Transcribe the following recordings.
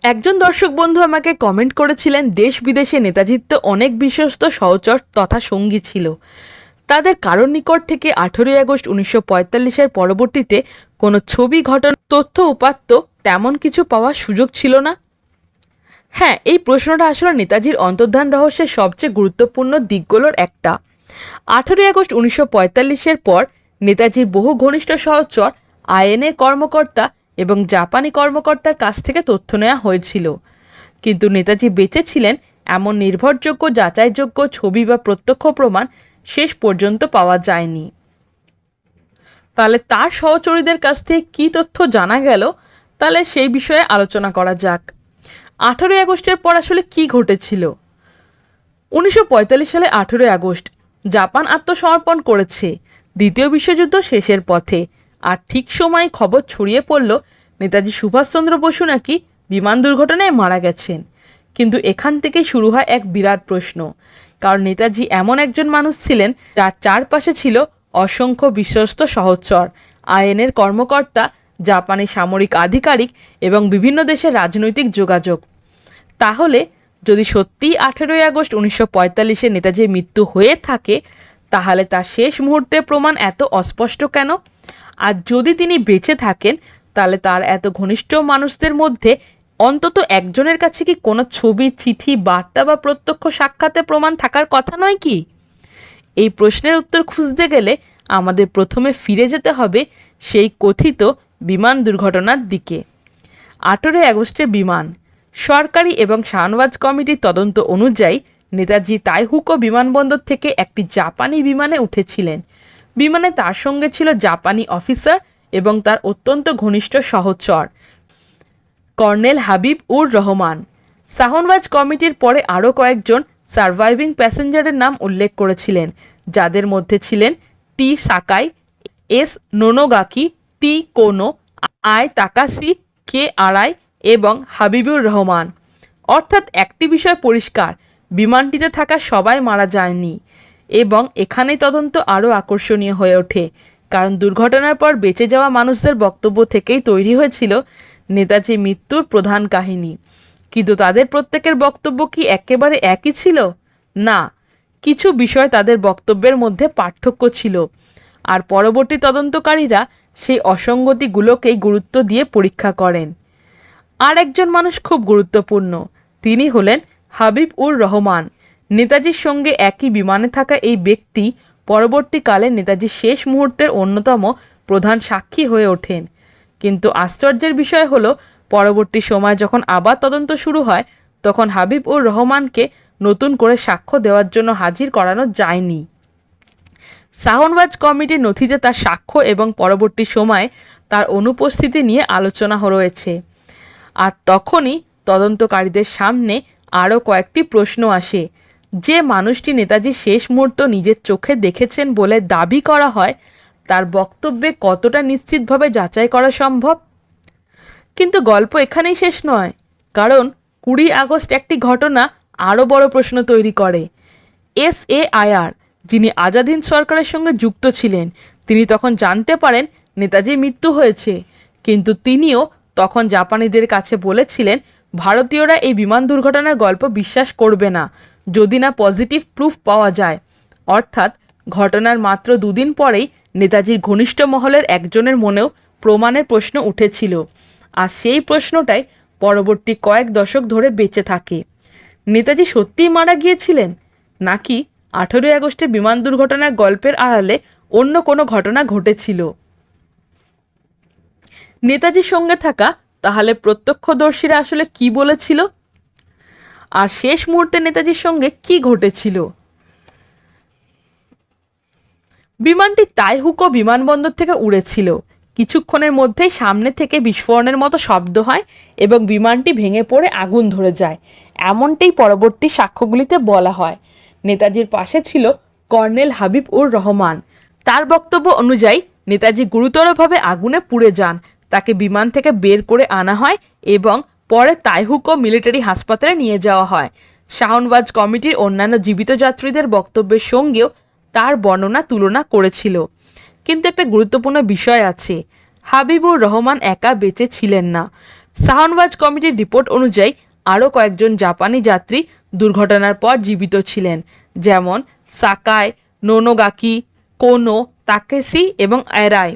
একজন দর্শক বন্ধু আমাকে কমেন্ট করেছিলেন, দেশ বিদেশে নেতাজির তো অনেক বিশ্বস্ত সহচর তথা সঙ্গী ছিল, তাদের কারোর নিকট থেকে 18ই আগস্ট 1945-এর পরবর্তীতে কোনো ছবি, ঘটনা, তথ্য, উপাত্ত তেমন কিছু পাওয়ার সুযোগ ছিল না। হ্যাঁ, এই প্রশ্নটা আসলে নেতাজির অন্তর্ধান রহস্যের সবচেয়ে গুরুত্বপূর্ণ দিকগুলোর একটা। 18ই আগস্ট 1945-এর পর নেতাজির বহু ঘনিষ্ঠ সহচর, আইএনএ কর্মকর্তা এবং জাপানি কর্মকর্তার কাছ থেকে তথ্য নেওয়া হয়েছিল, কিন্তু নেতাজি বেঁচে ছিলেন এমন নির্ভরযোগ্য, যাচাইযোগ্য ছবি বা প্রত্যক্ষ প্রমাণ শেষ পর্যন্ত পাওয়া যায়নি। তাহলে তার সহচরীদের কাছ থেকে কী তথ্য জানা গেল, তাহলে সেই বিষয়ে আলোচনা করা যাক। 18ই আগস্টের পর আসলে কী ঘটেছিল? 1945 সালে 18ই আগস্ট জাপান আত্মসমর্পণ করেছে, দ্বিতীয় বিশ্বযুদ্ধ শেষের পথে। আর ঠিক সময়ে খবর ছড়িয়ে পড়ল নেতাজি সুভাষচন্দ্র বসু নাকি বিমান দুর্ঘটনায় মারা গেছেন। কিন্তু এখান থেকেই শুরু হয় এক বিরাট প্রশ্ন, কারণ নেতাজি এমন একজন মানুষ ছিলেন যার চারপাশে ছিল অসংখ্য বিশ্বস্ত সহচর, আইএনএর কর্মকর্তা, জাপানি সামরিক আধিকারিক এবং বিভিন্ন দেশের রাজনৈতিক যোগাযোগ। তাহলে যদি সত্যিই 18ই আগস্ট 1945-এ নেতাজির মৃত্যু হয়ে থাকে, তাহলে তার শেষ মুহূর্তের প্রমাণ এত অস্পষ্ট কেন? আর যদি তিনি বেঁচে থাকেন, তাহলে তার এত ঘনিষ্ঠ মানুষদের মধ্যে অন্তত একজনের কাছে কি কোনো ছবি, চিঠি, বার্তা বা প্রত্যক্ষ সাক্ষাতের প্রমাণ থাকার কথা নয় কি? এই প্রশ্নের উত্তর খুঁজতে গেলে আমাদের প্রথমে ফিরে যেতে হবে সেই কথিত বিমান দুর্ঘটনার দিকে। 18ই আগস্টের বিমান। সরকারি এবং শাহনওয়াজ কমিটির তদন্ত অনুযায়ী নেতাজি তাইহুকো বিমানবন্দর থেকে একটি জাপানি বিমানে উঠেছিলেন। বিমানে তার সঙ্গে ছিল জাপানি অফিসার এবং তার অত্যন্ত ঘনিষ্ঠ সহচর কর্নেল হাবিব উর রহমান। শাহনওয়াজ কমিটির পরে আরও কয়েকজন সারভাইভিং প্যাসেঞ্জারের নাম উল্লেখ করেছিলেন, যাদের মধ্যে ছিলেন টি সাকাই, এস নোনোগাকি, টি কোনো, আই তাকাসি, কে আরাই এবং হাবিবুর রহমান। অর্থাৎ একটি বিষয় পরিষ্কার, বিমানটিতে থাকা সবাই মারা যায়নি। এবং এখানেই তদন্ত আরও আকর্ষণীয় হয়ে ওঠে, কারণ দুর্ঘটনার পর বেঁচে যাওয়া মানুষদের বক্তব্য থেকেই তৈরি হয়েছিল নেতাজি মৃত্যুর প্রধান কাহিনী। কিন্তু তাদের প্রত্যেকের বক্তব্য কি একেবারে একই ছিল? না, কিছু বিষয় তাদের বক্তব্যের মধ্যে পার্থক্য ছিল, আর পরবর্তী তদন্তকারীরা সেই অসঙ্গতিগুলোকেই গুরুত্ব দিয়ে পরীক্ষা করেন। আর একজন মানুষ খুব গুরুত্বপূর্ণ, তিনি হলেন হাবিব উর রহমান। নেতাজির সঙ্গে একই বিমানে থাকা এই ব্যক্তি পরবর্তীকালে নেতাজির শেষ মুহূর্তের অন্যতম প্রধান সাক্ষী হয়ে ওঠেন। কিন্তু আশ্চর্যের বিষয় হলো, পরবর্তী সময় যখন আবার তদন্ত শুরু হয়, তখন হাবিব উর রহমানকে নতুন করে সাক্ষ্য দেওয়ার জন্য হাজির করানো যায়নি। শাহনওয়াজ কমিটির নথিতে তার সাক্ষ্য এবং পরবর্তী সময়ে তার অনুপস্থিতি নিয়ে আলোচনা রয়েছে। আর তখনই তদন্তকারীদের সামনে আরও কয়েকটি প্রশ্ন আসে। যে মানুষটি নেতাজির শেষ মুহূর্ত নিজের চোখে দেখেছেন বলে দাবি করা হয়, তার বক্তব্যে কতটা নিশ্চিতভাবে যাচাই করা সম্ভব? কিন্তু গল্প এখানেই শেষ নয়, কারণ 20 আগস্ট একটি ঘটনা আরও বড় প্রশ্ন তৈরি করে। SAIR, যিনি আজাদ হিন্দ সরকারের সঙ্গে যুক্ত ছিলেন, তিনি তখন জানতে পারেন নেতাজির মৃত্যু হয়েছে, কিন্তু তিনিও তখন জাপানিদের কাছে বলেছিলেন ভারতীয়রা এই বিমান দুর্ঘটনার গল্প বিশ্বাস করবে না যদি না পজিটিভ প্রুফ পাওয়া যায়। অর্থাৎ ঘটনার মাত্র দুদিন পরেই নেতাজির ঘনিষ্ঠ মহলের একজনের মনেও প্রমাণের প্রশ্ন উঠেছিল, আর সেই প্রশ্নটাই পরবর্তী কয়েক দশক ধরে বেঁচে থাকে। নেতাজি সত্যিই মারা গিয়েছিলেন, নাকি 18ই আগস্টের বিমান দুর্ঘটনার গল্পের আড়ালে অন্য কোনো ঘটনা ঘটেছিল? নেতাজির সঙ্গে থাকা তাহলে প্রত্যক্ষদর্শীরা আসলে কি বলেছিল? আর শেষ মুহূর্তে নেতাজির সঙ্গে কি ঘটেছিল? বিমানটি তাইহুকো বিমানবন্দর থেকে উড়েছিল। কিছুক্ষণের মধ্যেই সামনে থেকে বিস্ফোরণের মতো শব্দ হয় এবং বিমানটি ভেঙে পড়ে আগুন ধরে যায়, এমনটাই পরবর্তী সাক্ষ্যগুলিতে বলা হয়। নেতাজির পাশে ছিল কর্নেল হাবিব উর রহমান। তার বক্তব্য অনুযায়ী নেতাজি গুরুতরভাবে আগুনে পুড়ে যান, তাকে বিমান থেকে বের করে আনা হয় এবং পরে তাইহুকো মিলিটারি হাসপাতালে নিয়ে যাওয়া হয়। শাহনওয়াজ কমিটির অন্যান্য জীবিত যাত্রীদের বক্তব্যের সঙ্গেও তার বর্ণনা তুলনা করেছিল। কিন্তু একটা গুরুত্বপূর্ণ বিষয় আছে, হাবিবুর রহমান একা বেঁচে ছিলেন না। শাহনওয়াজ কমিটির রিপোর্ট অনুযায়ী আরও কয়েকজন জাপানি যাত্রী দুর্ঘটনার পর জীবিত ছিলেন, যেমন সাকাই, নোনোগাকি, কোনো, তাকেশি এবং এরাই।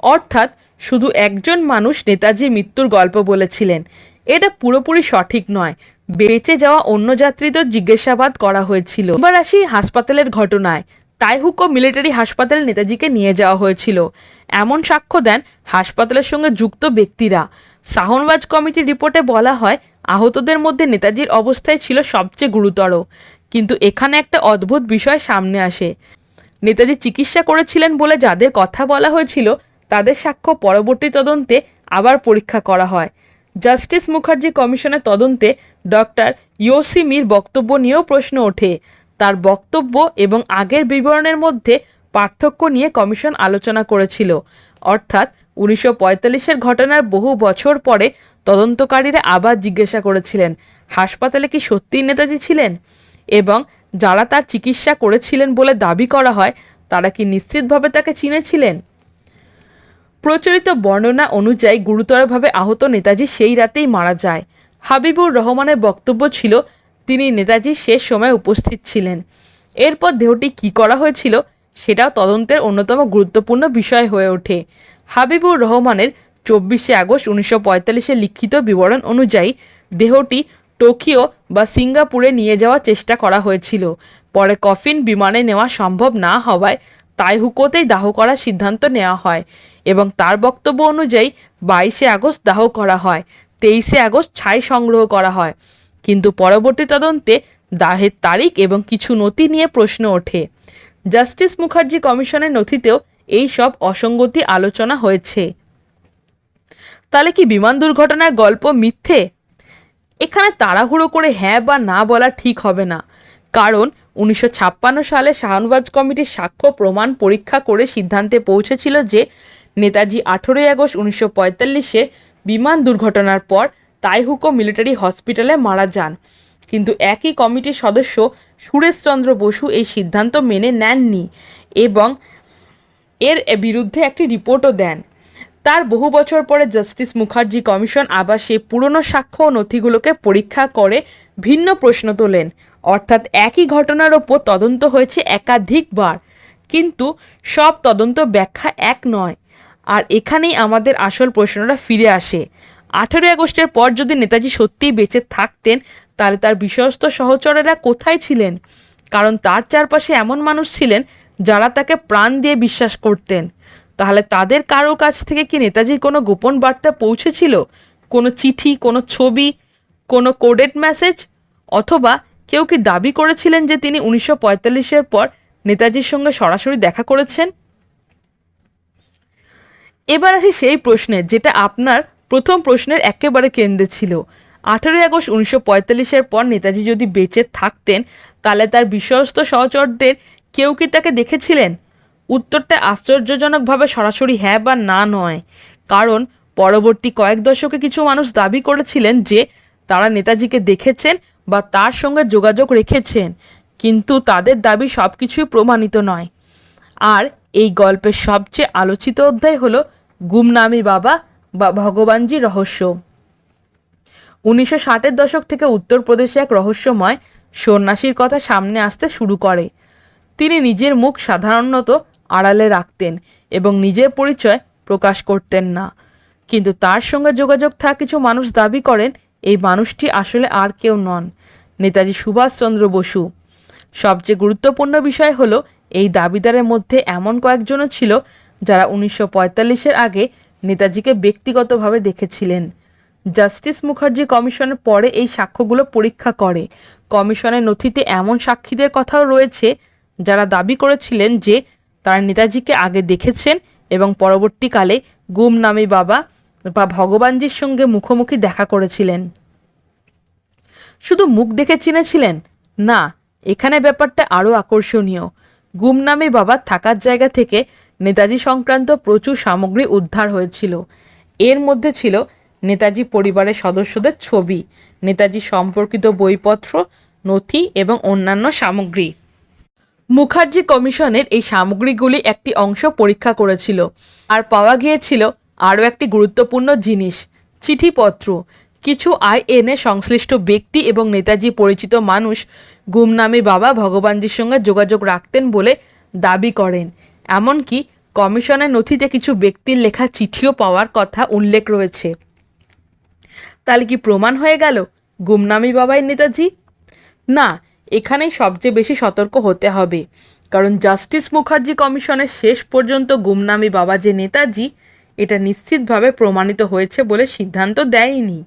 অর্থাৎ শুধু একজন মানুষ নেতাজির মৃত্যুর গল্প বলেছিলেন। এটা পুরোপুরি সঠিক নয়। বেঁচে যাওয়া অন্য যাত্রীদের জিজ্ঞাসাবাদ করা হয়েছিল। এবার আসি হাসপাতালের ঘটনায়। তাইহুকো মিলিটারি হাসপাতালে নেতাজিকে নিয়ে যাওয়া হয়েছিল, এমন সাক্ষ্য দেন হাসপাতালের সঙ্গে যুক্ত ব্যক্তিরা। শাহনওয়াজ কমিটির রিপোর্টে বলা হয় আহতদের মধ্যে নেতাজির অবস্থায় ছিল সবচেয়ে গুরুতর। কিন্তু এখানে একটা অদ্ভুত বিষয় সামনে আসে। নেতাজি চিকিৎসা করেছিলেন বলে যাদের কথা বলা হয়েছিল তাদের সাক্ষ্য পরবর্তী তদন্তে আবার পরীক্ষা করা হয়। জাস্টিস মুখার্জি কমিশনের তদন্তে ডক্টর ইয়োশিমির বক্তব্য নিয়েও প্রশ্ন ওঠে। তার বক্তব্য এবং আগের বিবরণের মধ্যে পার্থক্য নিয়ে কমিশন আলোচনা করেছিল। অর্থাৎ 1945-এর ঘটনার বহু বছর পরে তদন্তকারীরা আবার জিজ্ঞাসা করেছিলেন হাসপাতালে কি সত্যিই নেতাজি ছিলেন, এবং যারা তার চিকিৎসা করেছিলেন বলে দাবি করা হয় তারা কি নিশ্চিতভাবে তাকে চিনেছিলেন। প্রচলিত বর্ণনা অনুযায়ী গুরুতরভাবে আহত নেতাজি সেই রাতেই মারা যায়। হাবিবুর রহমানের বক্তব্য ছিল তিনি নেতাজির শেষ সময় উপস্থিত ছিলেন। এরপর দেহটি কী করা হয়েছিল সেটাও তদন্তের অন্যতম গুরুত্বপূর্ণ বিষয় হয়ে ওঠে। হাবিবুর রহমানের 24শে আগস্ট 1945-এ লিখিত বিবরণ অনুযায়ী দেহটি টোকিও বা সিঙ্গাপুরে নিয়ে যাওয়ার চেষ্টা করা হয়েছিল। পরে কফিন বিমানে নেওয়া সম্ভব না হওয়ায় তাইহুকোতেই দাহ করার সিদ্ধান্ত নেওয়া হয় এবং তার বক্তব্য অনুযায়ী 22শে আগস্ট দাহ করা হয়, 23শে আগস্ট ছাই সংগ্রহ করা হয়। কিন্তু পরবর্তী তদন্তে দাহের তারিখ এবং কিছু নথি নিয়ে প্রশ্ন ওঠে। জাস্টিস মুখার্জি কমিশনের নথিতেও এই সব অসঙ্গতি আলোচনা হয়েছে। তাহলে কি বিমান দুর্ঘটনার গল্প মিথ্যে? এখানে তাড়াহুড়ো করে হ্যাঁ বা না বলা ঠিক হবে না, কারণ 1956 সালে শাহনওয়াজ কমিটির সাক্ষ্য প্রমাণ পরীক্ষা করে সিদ্ধান্তে পৌঁছেছিল যে নেতাজি 18 আগস্ট 1945-এ বিমান দুর্ঘটনার পর তাইহুকো মিলিটারি হসপিটালে মারা যান। কিন্তু একই কমিটির সদস্য সুরেশচন্দ্র বসু এই সিদ্ধান্ত মেনে নেননি এবং এর বিরুদ্ধে একটি রিপোর্টও দেন। তার বহু বছর পরে জাস্টিস মুখার্জি কমিশন আবার সেই পুরনো সাক্ষ্য ও নথিগুলোকে পরীক্ষা করে ভিন্ন প্রশ্ন তোলেন। অর্থাৎ একই ঘটনার ওপর তদন্ত হয়েছে একাধিকবার, কিন্তু সব তদন্ত ব্যাখ্যা এক নয়। আর এখানেই আমাদের আসল প্রশ্নটা ফিরে আসে। 18 আগস্টের পর যদি নেতাজি সত্যিই বেঁচে থাকতেন তাহলে তার বিশ্বস্ত সহচরেরা কোথায় ছিলেন? কারণ তার চারপাশে এমন মানুষ ছিলেন যারা তাকে প্রাণ দিয়ে বিশ্বাস করতেন। তাহলে তাদের কারো কাছ থেকে কি নেতাজির কোনো গোপন বার্তা পৌঁছেছিল? কোনো চিঠি, কোনো ছবি, কোনো কোডেড মেসেজ? অথবা কেউ কি দাবি করেছিলেন যে তিনি 1945-এর পর নেতাজির সঙ্গে সরাসরি দেখা করেছেন? এবার আসি সেই প্রশ্নে যেটা আপনার প্রথম প্রশ্নের একেবারে কেন্দ্রে ছিল। 18 আগস্ট 1945-এর পর নেতাজি যদি বেঁচে থাকতেন তাহলে তার বিশ্বস্ত সহচরদের কেউ কি তাকে দেখেছিলেন? উত্তরটা আশ্চর্যজনকভাবে সরাসরি হ্যাঁ বা না নয়, কারণ পরবর্তী কয়েক দশকে কিছু মানুষ দাবি করেছিলেন যে তারা নেতাজিকে দেখেছেন বা তার সঙ্গে যোগাযোগ রেখেছেন, কিন্তু তাদের দাবি সব কিছুই প্রমাণিত নয়। আর এই গল্পের সবচেয়ে আলোচিত অধ্যায় হলো গুমনামি বাবা বা ভগবানজি রহস্য। 1960-এর দশক থেকে উত্তরপ্রদেশে এক রহস্যময় সন্ন্যাসীর কথা সামনে আসতে শুরু করে। তিনি নিজের মুখ সাধারণত আড়ালে রাখতেন এবং নিজের পরিচয় প্রকাশ করতেন না, কিন্তু তার সঙ্গে যোগাযোগ থাকা কিছু মানুষ দাবি করেন এই মানুষটি আসলে আর কেউ নন, নেতাজি সুভাষচন্দ্র বসু। সবচেয়ে গুরুত্বপূর্ণ বিষয় হলো এই দাবিদারের মধ্যে এমন কয়েকজনও ছিল যারা 1945-এর আগে নেতাজিকে ব্যক্তিগতভাবে দেখেছিলেন। জাস্টিস মুখার্জি কমিশনের পরে এই সাক্ষ্যগুলো পরীক্ষা করে। কমিশনের নথিতে এমন সাক্ষীদের কথাও রয়েছে যারা দাবি করেছিলেন যে তারা নেতাজিকে আগে দেখেছেন এবং পরবর্তীকালে গুমনামি বাবা বা ভগবানজির সঙ্গে মুখোমুখি দেখা করেছিলেন। শুধু মুখ দেখে চিনেছিলেন না, এখানে ব্যাপারটা আরও আকর্ষণীয়। গুমনামি বাবার থাকার জায়গা থেকে নেতাজি সংক্রান্ত প্রচুর সামগ্রী উদ্ধার হয়েছিল। এর মধ্যে ছিল নেতাজি পরিবারের সদস্যদের ছবি, নেতাজি সম্পর্কিত বইপত্র, নথি এবং অন্যান্য সামগ্রী। মুখার্জি কমিশনের এই সামগ্রীগুলি একটি অংশ পরীক্ষা করেছিল আর পাওয়া গিয়েছিল আরও একটি গুরুত্বপূর্ণ জিনিস, চিঠিপত্র। কিছু আইএনএ সংশ্লিষ্ট ব্যক্তি এবং নেতাজি পরিচিত মানুষ গুমনামি বাবা ভগবানজির সঙ্গে যোগাযোগ রাখতেন বলে দাবি করেন। এমনকি কমিশনের নথিতে কিছু ব্যক্তির লেখা চিঠিও পাওয়ার কথা উল্লেখ রয়েছে। তাহলে কি প্রমাণ হয়ে গেল গুমনামি বাবাই নেতাজি? না, এখানেই সবচেয়ে বেশি সতর্ক হতে হবে, কারণ জাস্টিস মুখার্জি কমিশনের শেষ পর্যন্ত গুমনামি বাবা যে নেতাজি এটা নিশ্চিতভাবে প্রমাণিত হয়েছে বলে সিদ্ধান্ত দেয়নি,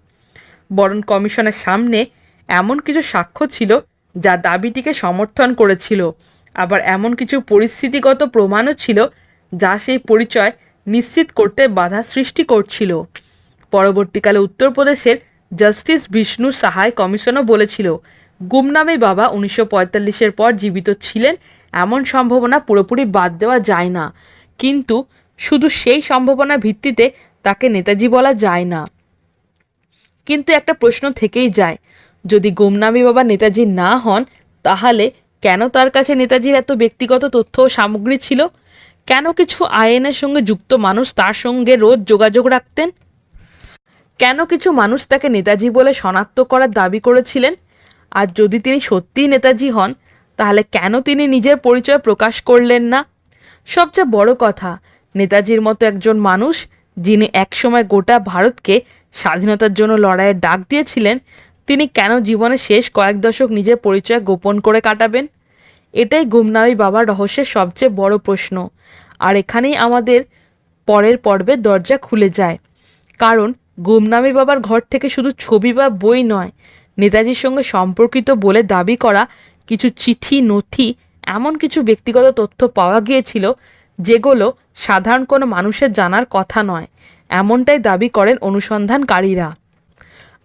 বরং কমিশনের সামনে এমন কিছু সাক্ষ্য ছিল যা দাবিটিকে সমর্থন করেছিল। আবার এমন কিছু পরিস্থিতিগত প্রমাণও ছিল যা সেই পরিচয় নিশ্চিত করতে বাধা সৃষ্টি করছিল। পরবর্তীকালে উত্তরপ্রদেশের জাস্টিস বিষ্ণু সাহায় কমিশনও বলেছিল গুমনামি বাবা 1945-এর পর জীবিত ছিলেন এমন সম্ভাবনা পুরোপুরি বাদ দেওয়া যায় না, কিন্তু শুধু সেই সম্ভাবনার ভিত্তিতে তাকে নেতাজি বলা যায় না। কিন্তু একটা প্রশ্ন থেকেই যায়, যদি গুমনামি বাবা নেতাজি না হন তাহলে কেন তার কাছে নেতাজির এত ব্যক্তিগত তথ্য ও সামগ্রী ছিল? কেন কিছু আইএনএর সঙ্গে যুক্ত মানুষ তার সঙ্গে রোজ যোগাযোগ রাখতেন? কেন কিছু মানুষ তাকে নেতাজি বলে শনাক্ত করার দাবি করেছিলেন? আর যদি তিনি সত্যিই নেতাজি হন তাহলে কেন তিনি নিজের পরিচয় প্রকাশ করলেন না? সবচেয়ে বড় কথা, নেতাজির মতো একজন মানুষ যিনি একসময় গোটা ভারতকে স্বাধীনতার জন্য লড়াইয়ের ডাক দিয়েছিলেন, তিনি কেন জীবনের শেষ কয়েক দশক নিজের পরিচয় গোপন করে কাটাবেন? এটাই গুমনামি বাবার রহস্যের সবচেয়ে বড় প্রশ্ন। আর এখানেই আমাদের পরের পর্বের দরজা খুলে যায়, কারণ গুমনামি বাবার ঘর থেকে শুধু ছবি বা বই নয়, নেতাজির সঙ্গে সম্পর্কিত বলে দাবি করা কিছু চিঠি, নথি, এমন কিছু ব্যক্তিগত তথ্য পাওয়া গিয়েছিল যেগুলো সাধারণ কোনো মানুষের জানার কথা নয়, এমনটাই দাবি করেন অনুসন্ধানকারীরা।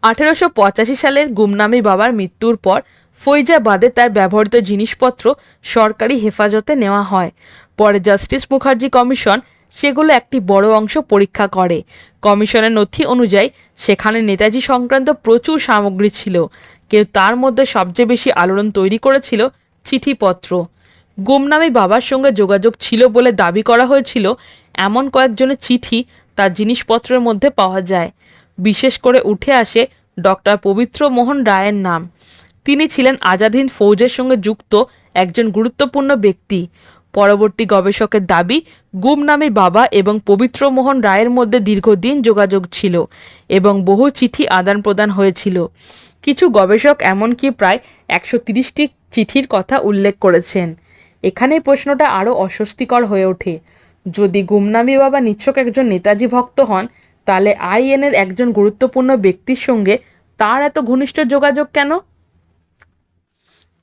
1885 সালের গুমনামি বাবার মৃত্যুর পর ফৈজাবাদে তার ব্যবহৃত জিনিসপত্র সরকারি হেফাজতে নেওয়া হয়। পরে জাস্টিস মুখার্জি কমিশন সেগুলো একটি বড় অংশ পরীক্ষা করে। কমিশনের নথি অনুযায়ী সেখানে নেতাজি সংক্রান্ত প্রচুর সামগ্রী ছিল, কিন্তু তার মধ্যে সবচেয়ে বেশি আলোড়ন তৈরি করেছিল চিঠিপত্র। গুমনামি বাবার সঙ্গে যোগাযোগ ছিল বলে দাবি করা হয়েছিল এমন কয়েকজনের চিঠি তার জিনিসপত্রের মধ্যে পাওয়া যায়। বিশেষ করে উঠে আসে ডক্টর পবিত্র মোহন রায়ের নাম। তিনি ছিলেন আজাদ হিন্দ ফৌজের সঙ্গে যুক্ত একজন গুরুত্বপূর্ণ ব্যক্তি। পরবর্তী গবেষকের দাবি, গুমনামি বাবা এবং পবিত্র মোহন রায়ের মধ্যে দীর্ঘদিন যোগাযোগ ছিল এবং বহু চিঠি আদান প্রদান হয়েছিল। কিছু গবেষক এমনকি প্রায় 130টি চিঠির কথা উল্লেখ করেছেন। এখানেই প্রশ্নটা আরও অস্বস্তিকর হয়ে ওঠে। যদি গুমনামি বাবা নিছক একজন নেতাজি ভক্ত হন, তাহলে আইএনএর একজন গুরুত্বপূর্ণ ব্যক্তির সঙ্গে তার এত ঘনিষ্ঠ যোগাযোগ কেন?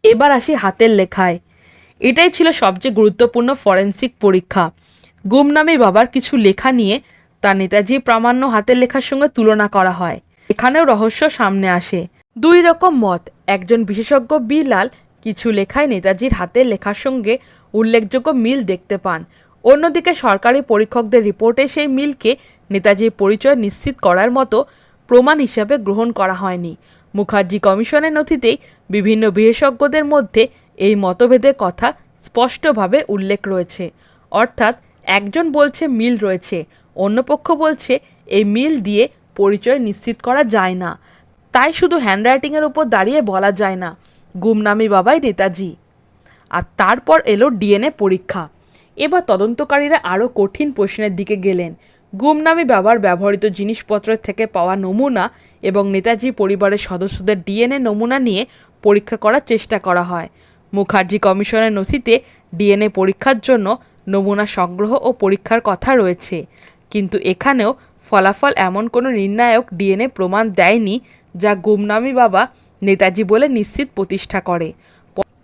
এবার আসি হাতের লেখায়। এটাই ছিল সবচেয়ে গুরুত্বপূর্ণ ফরেন্সিক পরীক্ষা। গুমনামি বাবার কিছু লেখা নিয়ে তার নেতাজি প্রামাণ্য হাতের লেখার সঙ্গে তুলনা করা হয়। এখানেও রহস্য সামনে আসে। দুই রকম মত। একজন বিশেষজ্ঞ বিলাল কিছু লেখায় নেতাজির হাতের লেখার সঙ্গে উল্লেখযোগ্য মিল দেখতে পান। অন্যদিকে সরকারি পরীক্ষকদের রিপোর্টে সেই মিলকে নেতাজির পরিচয় নিশ্চিত করার মতো প্রমাণ হিসাবে গ্রহণ করা হয়নি। মুখার্জি কমিশনের নথিতেই বিভিন্ন বিশেষজ্ঞদের মধ্যে এই মতভেদের কথা স্পষ্টভাবে উল্লেখ রয়েছে। অর্থাৎ একজন বলছে মিল রয়েছে, অন্য পক্ষ বলছে এই মিল দিয়ে পরিচয় নিশ্চিত করা যায় না। তাই শুধু হ্যান্ডরাইটিংয়ের উপর দাঁড়িয়ে বলা যায় না গুমনামি বাবাই নেতাজি। আর তারপর এলো ডিএনএ পরীক্ষা। এবার তদন্তকারীরা আরও কঠিন প্রশ্নের দিকে গেলেন। গুমনামি বাবার ব্যবহৃত জিনিসপত্রের থেকে পাওয়া নমুনা এবং নেতাজি পরিবারের সদস্যদের ডিএনএ নমুনা নিয়ে পরীক্ষা করার চেষ্টা করা হয়। মুখার্জি কমিশনের নথিতে ডিএনএ পরীক্ষার জন্য নমুনা সংগ্রহ ও পরীক্ষার কথা রয়েছে, কিন্তু এখানেও ফলাফল এমন কোনো নির্ণায়ক ডিএনএ প্রমাণ দেয়নি যা গুমনামি বাবা নেতাজি বলে নিশ্চিত প্রতিষ্ঠা করে।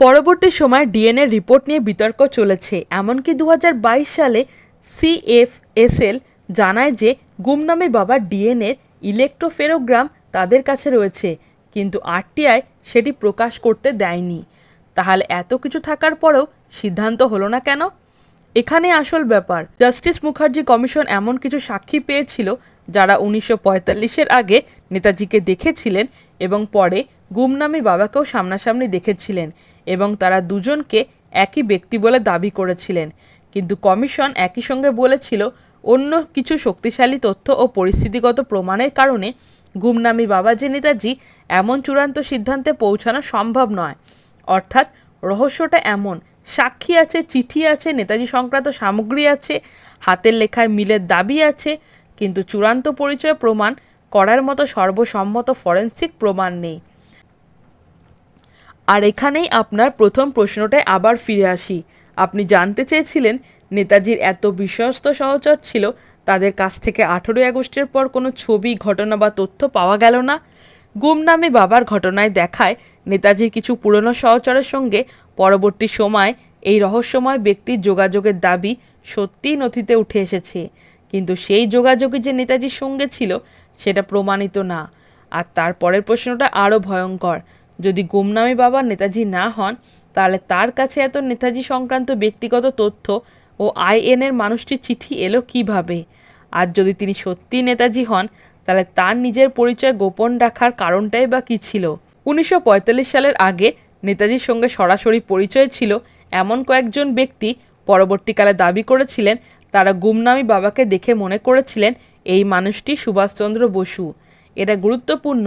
পরবর্তী সময় ডিএনএ রিপোর্ট নিয়ে বিতর্ক চলেছে। এমনকি 2022 সালে CFSL জানায় যে গুমনামি বাবার ডিএনএর ইলেকট্রোফেরোগ্রাম তাদের কাছে রয়েছে, কিন্তু আরটিআই সেটি প্রকাশ করতে দেয়নি। তাহলে এত কিছু থাকার পরেও সিদ্ধান্ত হলো না কেন? এখানে আসল ব্যাপার, জাস্টিস মুখার্জি কমিশন এমন কিছু সাক্ষী পেয়েছিল যারা 1945-এর আগে নেতাজিকে দেখেছিলেন এবং পরে গুমনামি বাবাকেও সামনাসামনি দেখেছিলেন, এবং তারা দুজনকে একই ব্যক্তি বলে দাবি করেছিলেন। কিন্তু কমিশন একই সঙ্গে বলেছিল অন্য কিছু শক্তিশালী তথ্য ও পরিস্থিতিগত প্রমাণের কারণে গুমনামি বাবা যে নেতাজি এমন চূড়ান্ত সিদ্ধান্তে পৌঁছানো সম্ভব নয়। অর্থাৎ রহস্যটা এমন, সাক্ষী আছে, চিঠি আছে, নেতাজি সংক্রান্ত সামগ্রী আছে, হাতের লেখায় মিলের দাবি আছে, কিন্তু চূড়ান্ত পরিচয় প্রমাণ করার মতো সর্বসম্মত ফরেনসিক প্রমাণ নেই। আর এখানেই আপনার প্রথম প্রশ্নটায় আবার ফিরে আসি। আপনি জানতে চেয়েছিলেন নেতাজির এত বিশ্বস্ত সহচর ছিল, তাদের কাছ থেকে 18ই আগস্টের পর কোনো ছবি, ঘটনা বা তথ্য পাওয়া গেল না। গুমনামি বাবার ঘটনায় দেখায় নেতাজির কিছু পুরনো সহচরের সঙ্গে পরবর্তী সময় এই রহস্যময় ব্যক্তির যোগাযোগের দাবি সত্যিই নথিতে উঠে এসেছে, কিন্তু সেই যোগাযোগই যে নেতাজির সঙ্গে ছিল সেটা প্রমাণিত না। আর তারপরের প্রশ্নটা আরও ভয়ঙ্কর, যদি গুমনামি বাবা নেতাজি না হন তাহলে তার কাছে এত নেতাজি সংক্রান্ত ব্যক্তিগত তথ্য ও আইএনের মানুষটির চিঠি এলো কিভাবে? আর যদি তিনি সত্যিই নেতাজি হন তাহলে তার নিজের পরিচয় গোপন রাখার কারণটাই বা কী ছিল? 1945 সালের আগে নেতাজির সঙ্গে সরাসরি পরিচয় ছিল এমন কয়েকজন ব্যক্তি পরবর্তীকালে দাবি করেছিলেন তারা গুমনামি বাবাকে দেখে মনে করেছিলেন এই মানুষটি সুভাষচন্দ্র বসু। এটা গুরুত্বপূর্ণ,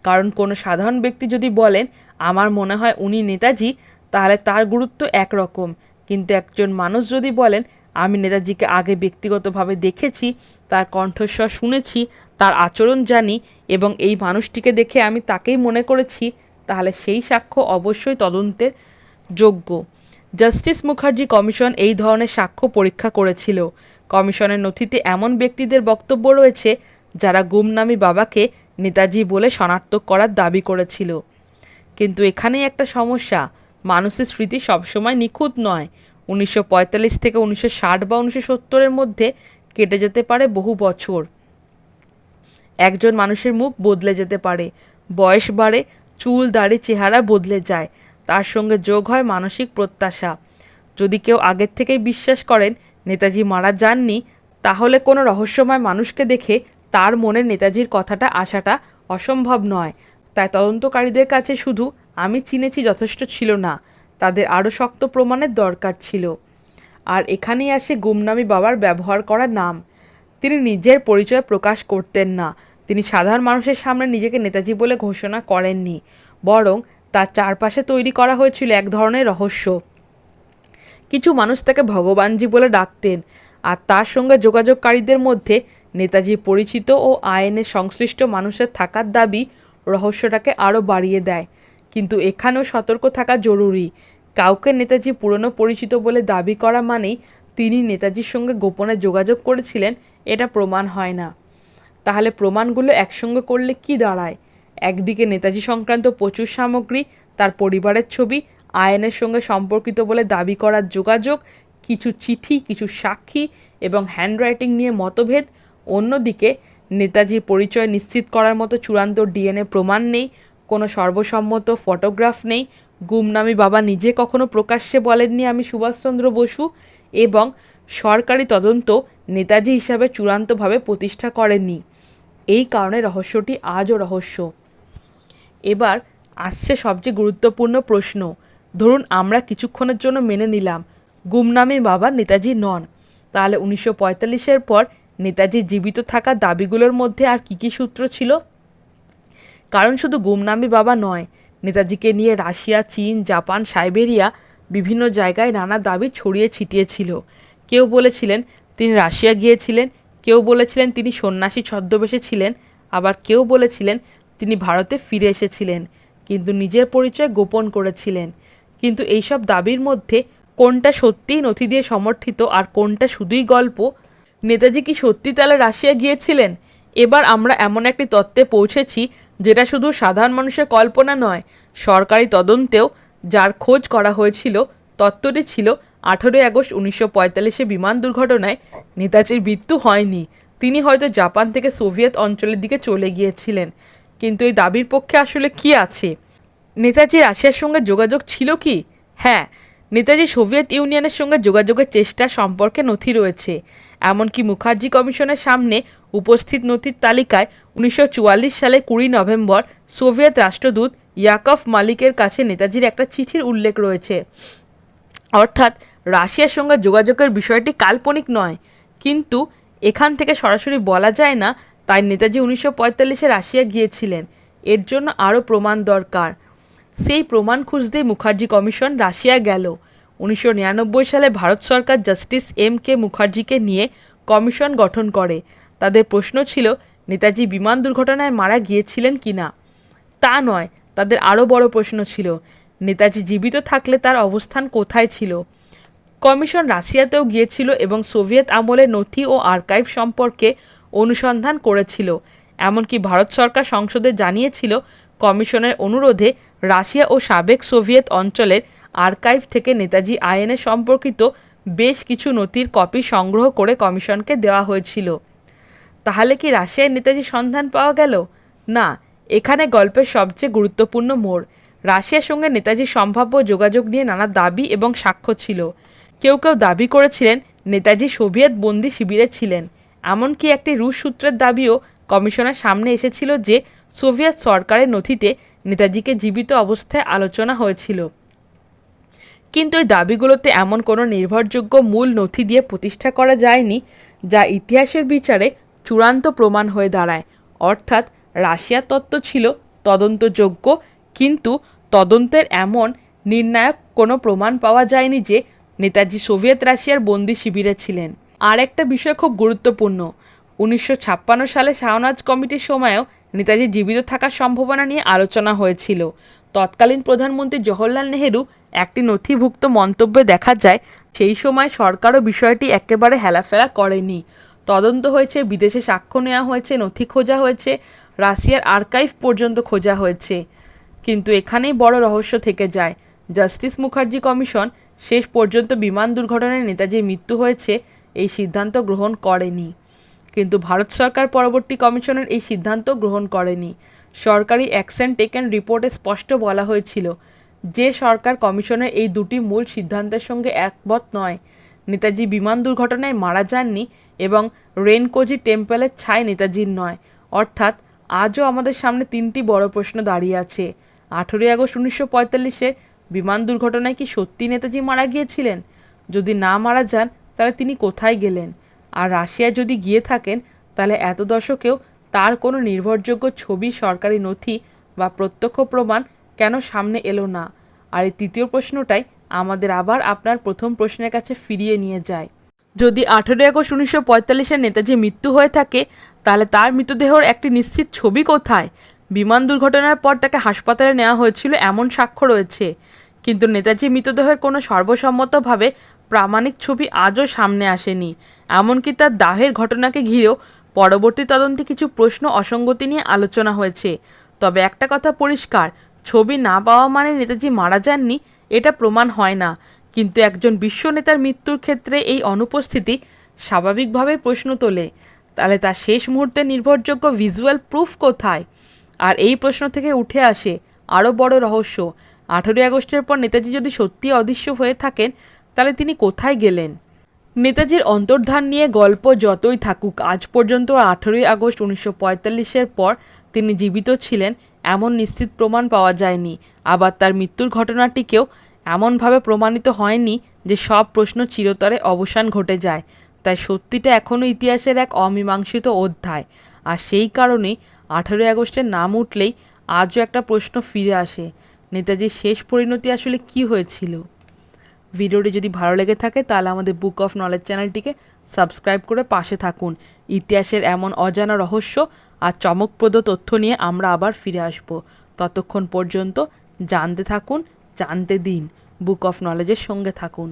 কারণ কোনো সাধারণ ব্যক্তি যদি বলেন আমার মনে হয় উনি নেতাজি, তাহলে তার গুরুত্ব একরকম, কিন্তু একজন মানুষ যদি বলেন আমি নেতাজিকে আগে ব্যক্তিগতভাবে দেখেছি, তার কণ্ঠস্বর শুনেছি, তার আচরণ জানি এবং এই মানুষটিকে দেখে আমি তাকেই মনে করেছি, তাহলে সেই সাক্ষ্য অবশ্যই তদন্তের যোগ্য। জাস্টিস মুখার্জি কমিশন এই ধরনের সাক্ষ্য পরীক্ষা করেছিল। কমিশনের নথিতে এমন ব্যক্তিদের বক্তব্য রয়েছে যারা গুমনামি বাবাকে নেতাজি বলে শনাক্ত করার দাবি করেছিল। কিন্তু এখানেই একটা সমস্যা, মানুষের স্মৃতি সবসময় নিখুঁত নয়। 1945 থেকে 1960 বা 1970-এর মধ্যে কেটে যেতে পারে বহু বছর। একজন মানুষের মুখ বদলে যেতে পারে, বয়স বাড়ে, চুল, দাড়ি, চেহারা বদলে যায়, তার সঙ্গে যোগ হয় মানসিক প্রত্যাশা। যদি কেউ আগের থেকেই বিশ্বাস করেন নেতাজি মারা যাননি, তাহলে কোনো রহস্যময় মানুষকে দেখে তার মনে নেতাজির কথাটা আসাটা অসম্ভব নয়। তাই তদন্তকারীদের কাছে শুধু আমি চিনেছি যথেষ্ট ছিল না, তাদের আরও শক্ত প্রমাণের দরকার ছিল। আর এখানেই আসে গুমনামি বাবার ব্যবহার করা নাম। তিনি নিজের পরিচয় প্রকাশ করতেন না, তিনি সাধারণ মানুষের সামনে নিজেকে নেতাজি বলে ঘোষণা করেননি, বরং তার চারপাশে তৈরি করা হয়েছিল এক ধরনের রহস্য। কিছু মানুষ তাকে ভগবানজি বলে ডাকতেন, আর তার সঙ্গে যোগাযোগকারীদের মধ্যে নেতাজি পরিচিত ও আইনের সংশ্লিষ্ট মানুষের থাকার দাবি রহস্যটাকে আরও বাড়িয়ে দেয়। কিন্তু এখানেও সতর্ক থাকা জরুরি। কাউকে নেতাজি পুরনো পরিচিত বলে দাবি করা মানেই তিনি নেতাজির সঙ্গে গোপনে যোগাযোগ করেছিলেন এটা প্রমাণ হয় না। তাহলে প্রমাণগুলো একসঙ্গে করলে কি দাঁড়ায়? একদিকে নেতাজি সংক্রান্ত প্রচুর সামগ্রী, তার পরিবারের ছবি, আইনের সঙ্গে সম্পর্কিত বলে দাবি করার যোগাযোগ, কিছু চিঠি, কিছু সাক্ষী এবং হ্যান্ডরাইটিং নিয়ে মতভেদ। অন্যদিকে নেতাজির পরিচয় নিশ্চিত করার মতো চূড়ান্ত ডিএনএ প্রমাণ নেই, কোনো সর্বসম্মত ফটোগ্রাফ নেই, গুমনামি বাবা নিজে কখনো প্রকাশ্যে বলেননি আমি সুভাষচন্দ্র বসু, এবং সরকারি তদন্ত নেতাজি হিসাবে চূড়ান্তভাবে প্রতিষ্ঠা করেননি। এই কারণে রহস্যটি আজও রহস্য। এবার আসছে সবচেয়ে গুরুত্বপূর্ণ প্রশ্ন। ধরুন আমরা কিছুক্ষণের জন্য মেনে নিলাম গুমনামি বাবা নেতাজি নন, তাহলে 1945-এর পর নেতাজির জীবিত থাকা দাবিগুলোর মধ্যে আর কী কী সূত্র ছিল? কারণ শুধু গুমনামি বাবা নয়, নেতাজিকে নিয়ে রাশিয়া, চীন, জাপান, সাইবেরিয়া বিভিন্ন জায়গায় নানা দাবি ছড়িয়ে ছিটিয়েছিল। কেউ বলেছিলেন তিনি রাশিয়া গিয়েছিলেন, কেউ বলেছিলেন তিনি সন্ন্যাসী ছদ্মবেশে ছিলেন, আবার কেউ বলেছিলেন তিনি ভারতে ফিরে এসেছিলেন কিন্তু নিজের পরিচয় গোপন করেছিলেন। কিন্তু এইসব দাবির মধ্যে কোনটা সত্যিই নথি দিয়ে সমর্থিত আর কোনটা শুধুই গল্প? নেতাজি কি সত্যি তাহলে রাশিয়া গিয়েছিলেন? এবার আমরা এমন একটি তত্ত্বে পৌঁছেছি যেটা শুধু সাধারণ মানুষের কল্পনা নয়, সরকারি তদন্তেও যার খোঁজ করা হয়েছিল। তত্ত্বটি ছিল 18ই আগস্ট 1945-এ বিমান দুর্ঘটনায় নেতাজির মৃত্যু হয়নি, তিনি হয়তো জাপান থেকে সোভিয়েত অঞ্চলের দিকে চলে গিয়েছিলেন। কিন্তু এই দাবির পক্ষে আসলে কি আছে? নেতাজি রাশিয়ার সঙ্গে যোগাযোগ ছিল কি? হ্যাঁ, নেতাজি সোভিয়েত ইউনিয়নের সঙ্গে যোগাযোগের চেষ্টা সম্পর্কে নথি রয়েছে। এমনকি মুখার্জি কমিশনের সামনে উপস্থিত নথির তালিকায় 1944 সালে 20 নভেম্বর সোভিয়েত রাষ্ট্রদূত ইয়াকভ মালিকের কাছে নেতাজির একটা চিঠির উল্লেখ রয়েছে। অর্থাৎ রাশিয়ার সঙ্গে যোগাযোগের বিষয়টি কাল্পনিক নয়, কিন্তু এখান থেকে সরাসরি বলা যায় না, তাই নেতাজি 1945-এ রাশিয়া গিয়েছিলেন। এর জন্য আরও প্রমাণ দরকার। সেই প্রমাণ খুঁজতেই মুখার্জি কমিশন রাশিয়া গেল। 1999 সালে ভারত সরকার জাস্টিস M.K. মুখার্জিকে নিয়ে কমিশন গঠন করে। তাদের প্রশ্ন ছিল নেতাজি বিমান দুর্ঘটনায় মারা গিয়েছিলেন কিনা। তা নয়, তাদের আরও বড় প্রশ্ন ছিল নেতাজি জীবিত থাকলে তার অবস্থান কোথায় ছিল। কমিশন রাশিয়াতেও গিয়েছিল এবং সোভিয়েত আমলের নথি ও আর্কাইভ সম্পর্কে অনুসন্ধান করেছিল। এমনকি ভারত সরকার সংসদে জানিয়েছিল কমিশনের অনুরোধে রাশিয়া ও সাবেক সোভিয়েত অঞ্চলের আর্কাইভ থেকে নেতাজি আইএনএ সম্পর্কিত বেশ কিছু নথির কপি সংগ্রহ করে কমিশনকে দেওয়া হয়েছিল। তাহলে কি রাশিয়ায় নেতাজির সন্ধান পাওয়া গেল? না, এখানে গল্পের সবচেয়ে গুরুত্বপূর্ণ মোড়। রাশিয়ার সঙ্গে নেতাজির সম্ভাব্য যোগাযোগ নিয়ে নানা দাবি এবং সাক্ষ্য ছিল। কেউ কেউ দাবি করেছিলেন নেতাজি সোভিয়েত বন্দি শিবিরে ছিলেন। এমনকি একটি রুশ সূত্রের দাবিও কমিশনের সামনে এসেছিল যে সোভিয়েত সরকারের নথিতে নেতাজিকে জীবিত অবস্থায় আলোচনা হয়েছিল। কিন্তু এই দাবিগুলোতে এমন কোনো নির্ভরযোগ্য মূল নথি দিয়ে প্রতিষ্ঠা করা যায়নি যা ইতিহাসের বিচারে চূড়ান্ত প্রমাণ হয়ে দাঁড়ায়। অর্থাৎ রাশিয়ার তত্ত্ব ছিল তদন্তযোগ্য, কিন্তু তদন্তের এমন নির্ণায়ক কোনো প্রমাণ পাওয়া যায়নি যে নেতাজি সোভিয়েত রাশিয়ার বন্দি শিবিরে ছিলেন। আর একটা বিষয় খুব গুরুত্বপূর্ণ, 1956 সালে শাহনাজ কমিটির সময়ও নেতাজি জীবিত থাকার সম্ভাবনা নিয়ে আলোচনা হয়েছিল। তৎকালীন প্রধানমন্ত্রী জওহরলাল নেহেরু একটি নথিভুক্ত মন্তব্যে দেখা যায় সেই সময় সরকারও বিষয়টি একেবারে হেলাফেলা করেনি। তদন্ত হয়েছে, বিদেশে সাক্ষ্য নেওয়া হয়েছে, নথি খোঁজা হয়েছে, রাশিয়ার আর্কাইভ পর্যন্ত খোঁজা হয়েছে। কিন্তু এখানেই বড় রহস্য থেকে যায়। জাস্টিস মুখার্জি কমিশন শেষ পর্যন্ত বিমান দুর্ঘটনায় নেতাজির মৃত্যু হয়েছে এই সিদ্ধান্ত গ্রহণ করেনি। কিন্তু ভারত সরকার পরবর্তী কমিশনের এই সিদ্ধান্ত গ্রহণ করেনি। সরকারি অ্যাকশন টেকেন রিপোর্টে স্পষ্ট বলা হয়েছিল যে সরকার কমিশনের এই দুটি মূল সিদ্ধান্তের সঙ্গে একমত নয়। নেতাজি বিমান দুর্ঘটনায় মারা যাননি এবং রেনকোজি টেম্পলের ছাই নেতাজির নয়। অর্থাৎ আজও আমাদের সামনে তিনটি বড় প্রশ্ন দাঁড়িয়ে আছে। 18ই আগস্ট 1945-এর বিমান দুর্ঘটনায় কি সত্যি নেতাজি মারা গিয়েছিলেন? যদি না মারা যান তাহলে তিনি কোথায় গেলেন? আর রাশিয়ায় যদি গিয়ে থাকেন তাহলে এত দশকেও তার কোনো নির্ভরযোগ্য ছবি, সরকারি নথি বা প্রত্যক্ষ প্রমাণ কেন সামনে এলো না? আর এই তৃতীয় প্রশ্নটাই আমাদের আবার আপনার প্রথম প্রশ্নের কাছে ফিরিয়ে নিয়ে যায়। যদি 18ই আগস্ট 1945-এর নেতাজির মৃত্যু হয়ে থাকে তাহলে তার মৃতদেহর একটি নিশ্চিত ছবি কোথায়? বিমান দুর্ঘটনার পর তাকে হাসপাতালে নেওয়া হয়েছিল এমন সাক্ষ্য রয়েছে, কিন্তু নেতাজির মৃতদেহের কোনো সর্বসম্মতভাবে প্রামাণিক ছবি আজও সামনে আসেনি। এমনকি তার দাহের ঘটনাকে ঘিরেও পরবর্তী তদন্তে কিছু প্রশ্ন, অসঙ্গতি নিয়ে আলোচনা হয়েছে। তবে একটা কথা পরিষ্কার, ছবি না পাওয়া মানে নেতাজি মারা যাননি এটা প্রমাণ হয় না। কিন্তু একজন বিশ্ব নেতার মৃত্যুর ক্ষেত্রে এই অনুপস্থিতি স্বাভাবিকভাবেই প্রশ্ন তোলে। তাহলে তার শেষ মুহূর্তে নির্ভরযোগ্য ভিজুয়াল প্রুফ কোথায়? আর এই প্রশ্ন থেকে উঠে আসে আরও বড় রহস্য। 18ই আগস্টের পর নেতাজি যদি সত্যি অদৃশ্য হয়ে থাকেন তাহলে তিনি কোথায় গেলেন? নেতাজির অন্তর্ধান নিয়ে গল্প যতই থাকুক, আজ পর্যন্ত 18ই আগস্ট 1945-এর পর তিনি জীবিত ছিলেন এমন নিশ্চিত প্রমাণ পাওয়া যায়নি। আবার তার মৃত্যুর ঘটনাটিকেও এমনভাবে প্রমাণিত হয়নি যে সব প্রশ্ন চিরতরে অবসান ঘটে যায়। তাই সত্যিটা এখনও ইতিহাসের এক অমীমাংসিত অধ্যায়। আর সেই কারণেই 18ই আগস্টের নাম উঠলেই আজও একটা প্রশ্ন ফিরে আসে, নেতাজির শেষ পরিণতি আসলে কী হয়েছিল? ভিডিওটি যদি ভালো লেগে থাকে তাহলে আমাদের বুক অফ নলেজ চ্যানেলটিকে সাবস্ক্রাইব করে পাশে থাকুন। ইতিহাসের এমন অজানা রহস্য আর চমকপ্রদ তথ্য নিয়ে আমরা আবার ফিরে আসব। ততক্ষণ পর্যন্ত জানতে থাকুন, জানতে দিন। বুক অফ নলেজের সঙ্গে থাকুন।